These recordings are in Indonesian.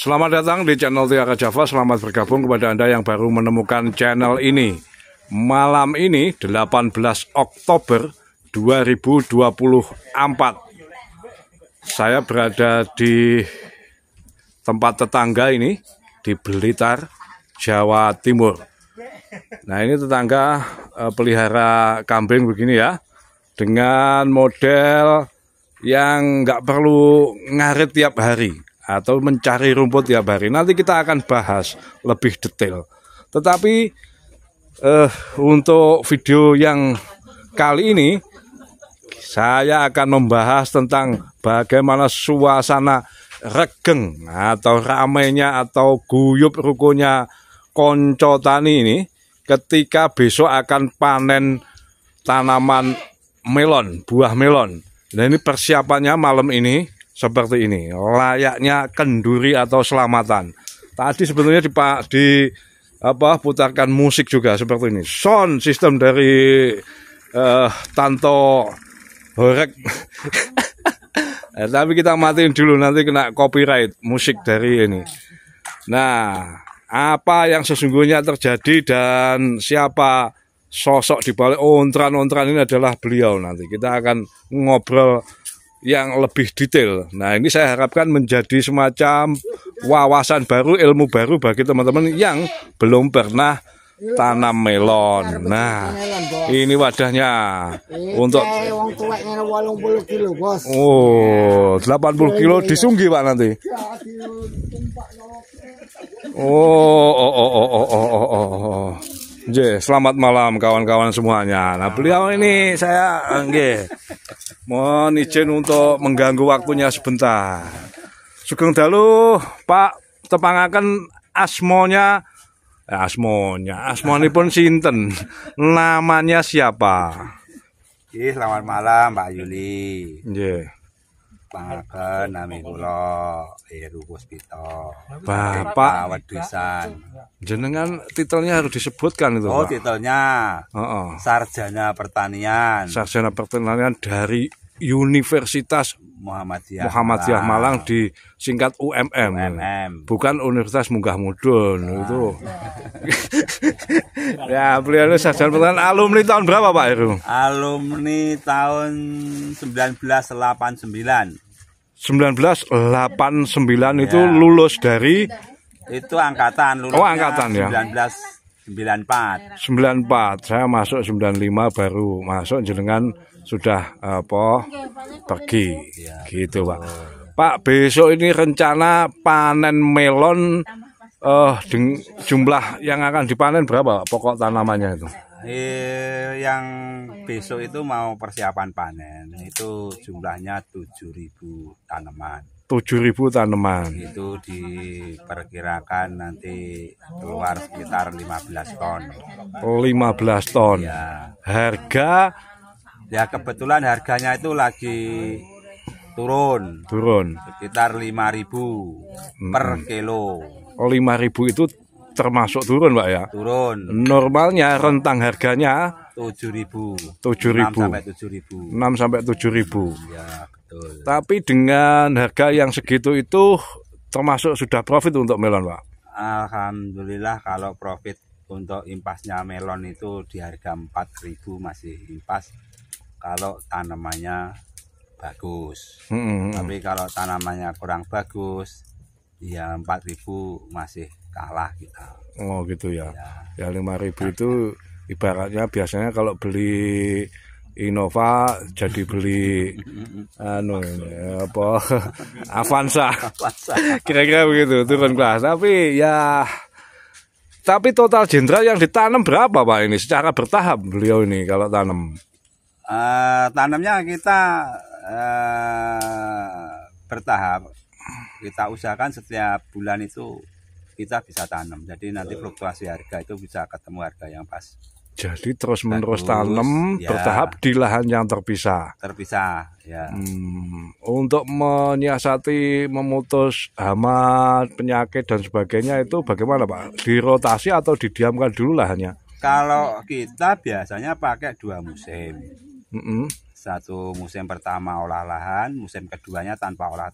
Selamat datang di channel Tiara Java. Selamat bergabung kepada Anda yang baru menemukan channel ini. Malam ini 18 Oktober 2024. Saya berada di tempat tetangga ini di Blitar, Jawa Timur. Nah, ini tetangga pelihara kambing begini ya, dengan model yang nggak perlu ngarit tiap hari atau mencari rumput tiap hari. Nanti kita akan bahas lebih detail. Tetapi untuk video yang kali ini saya akan membahas tentang bagaimana suasana regeng atau ramainya atau guyup rukonya konco tani ini ketika besok akan panen tanaman melon, buah melon. Nah, ini persiapannya malam ini seperti ini, layaknya kenduri atau selamatan. Tadi sebetulnya putarkan musik juga seperti ini. Sound system dari Tanto Horek. Tapi kita matiin dulu, nanti kena copyright musik dari ini. Nah, apa yang sesungguhnya terjadi dan siapa sosok di balik ontran-ontran ini adalah beliau. Nanti kita akan ngobrol yang lebih detail. Nah, ini saya harapkan menjadi semacam wawasan baru, ilmu baru bagi teman-teman yang belum pernah tanam melon. Nah, ini wadahnya untuk 80 kilo disunggi Pak nanti. Selamat malam kawan-kawan semuanya. Nah, beliau ini saya mohon izin untuk mengganggu waktunya sebentar. Sugeng dalu Pak, tepangaken asmonipun sinten? Namanya siapa? Selamat malam Pak Yuli. Nggih. Pangaken nami kula Heru Puspito. Bapak Wedusan. Jenengan titelnya harus disebutkan itu, Oh, Pak. titelnya Sarjana Pertanian. Sarjana Pertanian dari Universitas Muhammadiyah Malang, disingkat UMM. Bukan Universitas Munggah Mudun itu. Ya, beliau ini sarjana pertanian. Alumni tahun berapa Pak Heru? Alumni tahun 1989. 1989 itu Ya. lulus dari Itu angkatan lulusnya. Oh, angkatan ya. 1994. 94. Saya masuk 95 baru masuk, jenengan sudah pergi. Ya. Gitu, Pak. Pak, besok ini rencana panen melon, jumlah yang akan dipanen berapa pokok tanamannya itu? Yang besok itu mau persiapan panen itu jumlahnya 7.000 tanaman. 7.000 tanaman. Itu diperkirakan nanti keluar sekitar 15 ton. 15 ton. Ya. Harga Ya, kebetulan harganya itu lagi turun sekitar 5.000 per kilo. Oh, 5.000 itu termasuk turun, Pak ya? Turun. Normalnya rentang harganya 7.000. 7.000. 6 sampai 7.000. 6 sampai 7.000. Ya, betul. Tapi dengan harga yang segitu itu termasuk sudah profit untuk melon, Pak? Alhamdulillah kalau profit untuk impasnya melon itu di harga 4.000 masih impas kalau tanamannya bagus. Tapi kalau tanamannya kurang bagus, ya 4.000 masih kalah kita. Oh gitu ya. Ya 5.000 itu ibaratnya biasanya kalau beli Innova jadi beli Avanza. Kira-kira begitu, turun kelas. Tapi total jenderal yang ditanam berapa Pak ini? Secara bertahap beliau ini kalau tanam. Tanamnya kita bertahap. Kita usahakan setiap bulan itu kita bisa tanam. Jadi nanti fluktuasi harga itu bisa ketemu harga yang pas. Jadi terus-menerus tanam ya, bertahap di lahan yang terpisah. Terpisah, ya. Untuk menyiasati, memutus hama, penyakit dan sebagainya itu bagaimana Pak? Dirotasi atau didiamkan dulu lahannya? Kalau kita biasanya pakai 2 musim. Satu musim pertama olah lahan, musim keduanya tanpa olah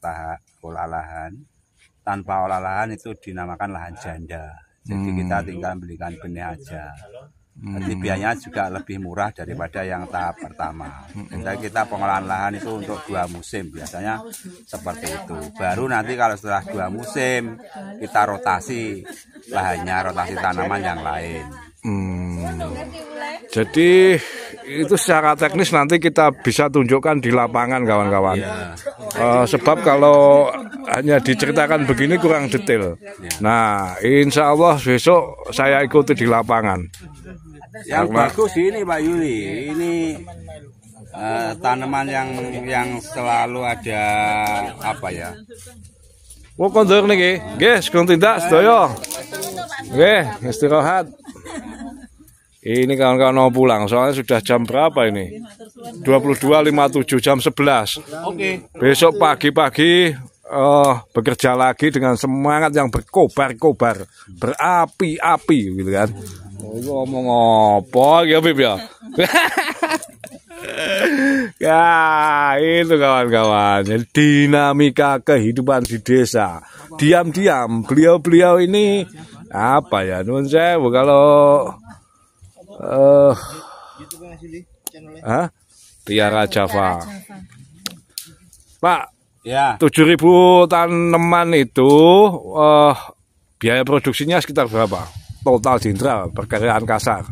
lahan. tanpa olah lahan itu dinamakan lahan janda. Jadi kita tinggal belikan benih aja. Jadi biayanya juga lebih murah daripada yang tahap pertama. Jadi kita pengolahan lahan itu untuk 2 musim biasanya seperti itu. Baru nanti kalau setelah 2 musim kita rotasi lahannya, rotasi tanaman yang lain. Jadi itu secara teknis nanti kita bisa tunjukkan di lapangan kawan-kawan. Sebab kalau hanya diceritakan begini kurang detail. Nah, insya Allah besok saya ikuti di lapangan. Yang bagus ini Pak Yuli, ini tanaman yang selalu ada apa ya? Oh, kondur nih, guys, tindak sedaya. Oke, istirahat. Ini kawan-kawan mau pulang, soalnya sudah jam berapa ini? 22.57, jam 11. Oke. Besok pagi-pagi bekerja lagi dengan semangat yang berkobar-kobar, berapi-api, gitu kan? Ngomong apa ya Bib ya? Ya itu kawan-kawan, dinamika kehidupan di desa. Diam-diam beliau-beliau ini apa ya? Nun sewu kalau Tiara Java. Pak, ya. 7.000 tanaman itu biaya produksinya sekitar berapa? Total jenderal perkiraan kasar.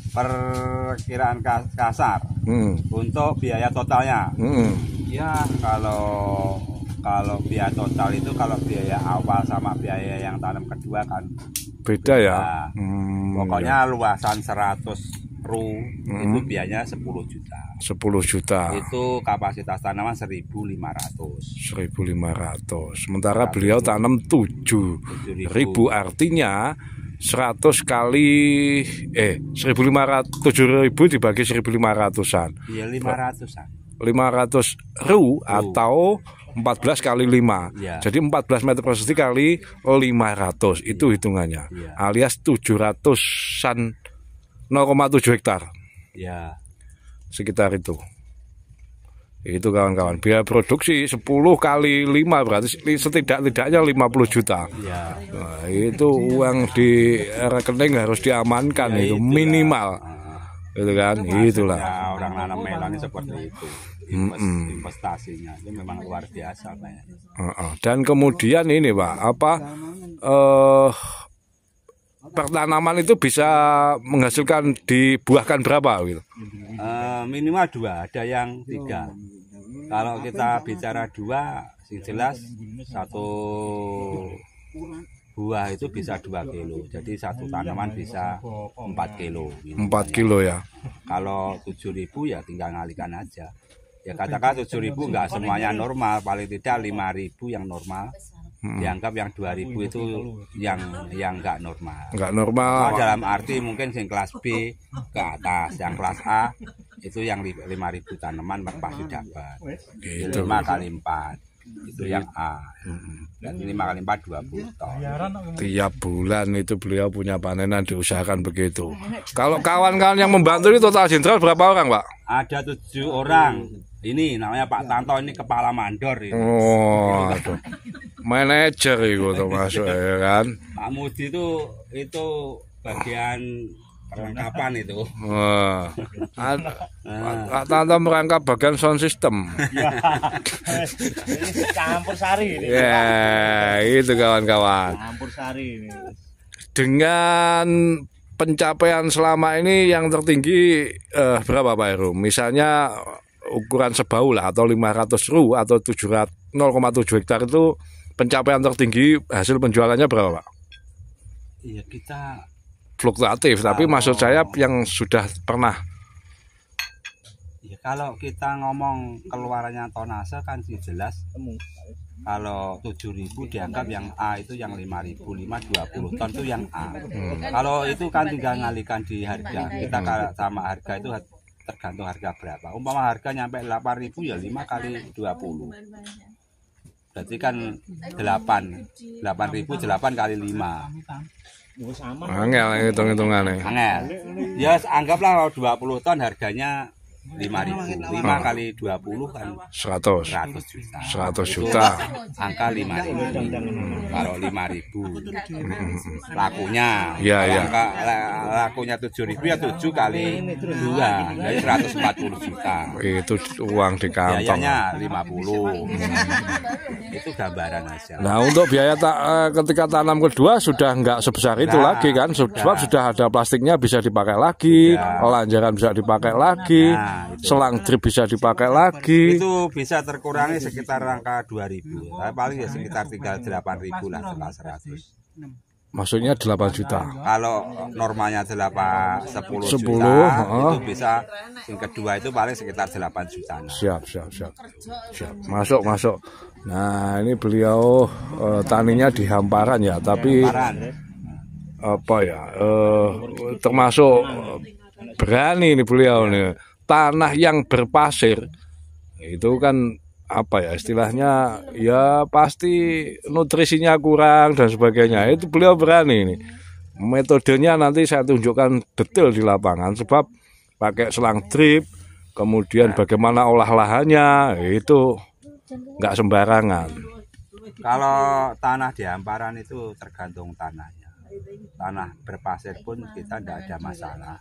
Perkiraan kasar untuk biaya totalnya. Ya kalau biaya total itu kalau biaya awal sama biaya yang tanam kedua kan beda ya. Pokoknya luasan 100 ru itu biayanya 10 juta. 10 juta. Itu kapasitas tanaman 1.500. 1.500. Sementara beliau tanam 7.000, artinya 100 kali 1.500, 7.000 dibagi 1.500-an. Iya, 500-an. 500 ru atau 14 kali 5. Ya. Jadi 14 meter persegi kali 500 itu hitungannya. Ya. Alias 700-an 0,7 hektar. Ya. Sekitar itu. Itu kawan-kawan, biaya produksi 10 kali 5 berarti setidak-tidaknya 50 juta. Ya. Nah, itu uang di rekening harus diamankan ya, itu minimal. Itu kan, itulah. Ya, orang nanam melon ini seperti itu. Investasinya itu memang luar biasa Pak. Dan kemudian ini Pak, pertanaman itu bisa menghasilkan dibuahkan berapa gitu? Minimal 2, ada yang 3. Kalau kita bicara 2, sing jelas 1 buah itu bisa 2 kilo. Jadi 1 tanaman bisa 4 kilo. 4 kilo ya. Kalau 7.000 ya tinggal ngalikan aja. Ya katakan 7.000 enggak semuanya normal, paling tidak 5.000 yang normal. Dianggap yang 2.000 itu yang enggak normal. Enggak normal. Nah, dalam arti mungkin yang kelas B ke atas, yang kelas A itu yang 5.000 tanaman pasti dapat. Gitu. 5 kali 4 itu yang A. Dan 5 kali 4 20 ton. Tiap bulan itu beliau punya panenan, diusahakan begitu. Kalau kawan-kawan yang membantu ini total jenderal berapa orang Pak? Ada 7 orang. Ini namanya Pak Tanto, ini kepala mandor ini. Oh, aduh. Manajer itu termasuk ya kan. Pak Mudi itu bagian perlengkapan itu. Pak Tanto merangkap bagian sound system. Campur sari ini. Ya, itu kawan-kawan. Campur sari ini. Dengan pencapaian selama ini yang tertinggi berapa Pak Heru? Misalnya ukuran sebau lah atau 500 ru atau 0,7 hektar itu pencapaian tertinggi hasil penjualannya berapa Pak? Iya kita fluktuatif, tapi maksud saya yang sudah pernah. Ya kalau kita ngomong keluarannya tonase kan jelas. Kalau 7.000 dianggap yang A itu yang 5.000, 20 ton itu yang A. Kalau itu kan tinggal ngalikan di harga. Kita sama harga itu tergantung harga berapa. Umpama harga nyampe 8.000 ya 5 kali 20. Berarti kan 8.000 8 kali 5. Angel hitung-hitungannya. Angel. Ya anggaplah 20 ton harganya 5.000. 5 kali 20 kan 100 juta. 100 juta. Angka 5.000. Kalau 5.000 lakunya. Iya, iya. Angka lakunya 7.000 ya 7 kali 2, jadi 140 juta. Itu uang di kantong. Biayanya 50. Itu gambaran aja. Nah, untuk biaya ketika tanam kedua sudah nggak sebesar itu lagi kan, sebab sudah ada plastiknya bisa dipakai lagi, lanjaran bisa dipakai lagi, selang drip bisa dipakai lagi. Itu bisa terkurangi sekitar angka 2.000. Paling ya sekitar 38.000 lah setelah 100. Maksudnya 8 juta. Kalau normalnya 10 10, juta, itu bisa yang kedua itu paling sekitar 8 juta. Siap. Masuk. Nah, ini beliau taninya di hamparan ya, tapi apa ya, termasuk berani ini beliau nih. Tanah yang berpasir itu kan apa ya istilahnya, ya pasti nutrisinya kurang dan sebagainya. Itu beliau berani ini. Metodenya nanti saya tunjukkan detail di lapangan, sebab pakai selang drip, kemudian bagaimana olah lahannya, itu nggak sembarangan. Kalau tanah di hamparan itu tergantung tanahnya. Tanah berpasir pun kita tidak ada masalah.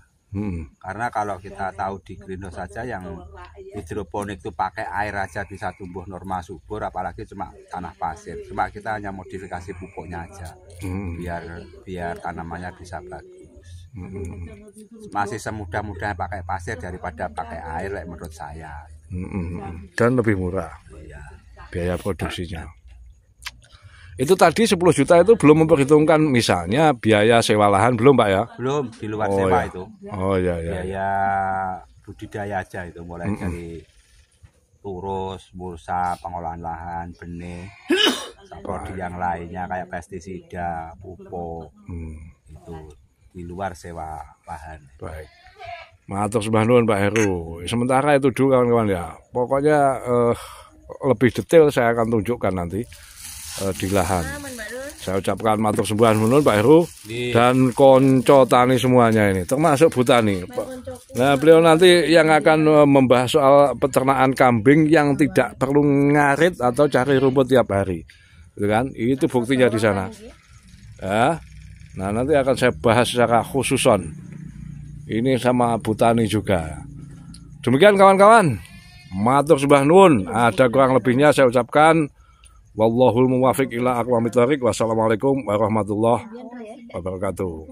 Karena kalau kita tahu di greenhouse saja yang hidroponik itu pakai air aja bisa tumbuh normal subur, apalagi cuma tanah pasir. Cuma kita hanya modifikasi pupuknya aja, biar tanamannya bisa bagus. Masih semudah-mudahnya pakai pasir daripada pakai air, menurut saya. Dan lebih murah biaya produksinya. Itu tadi 10 juta itu belum memperhitungkan misalnya biaya sewa lahan, belum Pak ya? Belum, di luar sewa ya. itu. Biaya budidaya aja itu, mulai dari turus, bursa, pengolahan lahan, benih, prodi yang lainnya kayak pestisida, pupuk, itu di luar sewa lahan. Baik. Matur sembah nuwun Pak Heru. Sementara itu dulu kawan-kawan ya. Pokoknya lebih detail saya akan tunjukkan nanti di lahan. Saya ucapkan matur sembah nuwun Pak Heru dan konco tani semuanya ini, termasuk Bu Tani. Nah, beliau nanti yang akan membahas soal peternakan kambing yang tidak perlu ngarit atau cari rumput tiap hari. Gitu kan? Itu buktinya di sana. Ya. Nah, nanti akan saya bahas secara khususon. Ini sama Bu Tani juga. Demikian kawan-kawan. Matur sembah nuwun. Ada kurang lebihnya saya ucapkan wallahul muwaffiq ila aqwamit thoriq. Wassalamualaikum warahmatullahi wabarakatuh.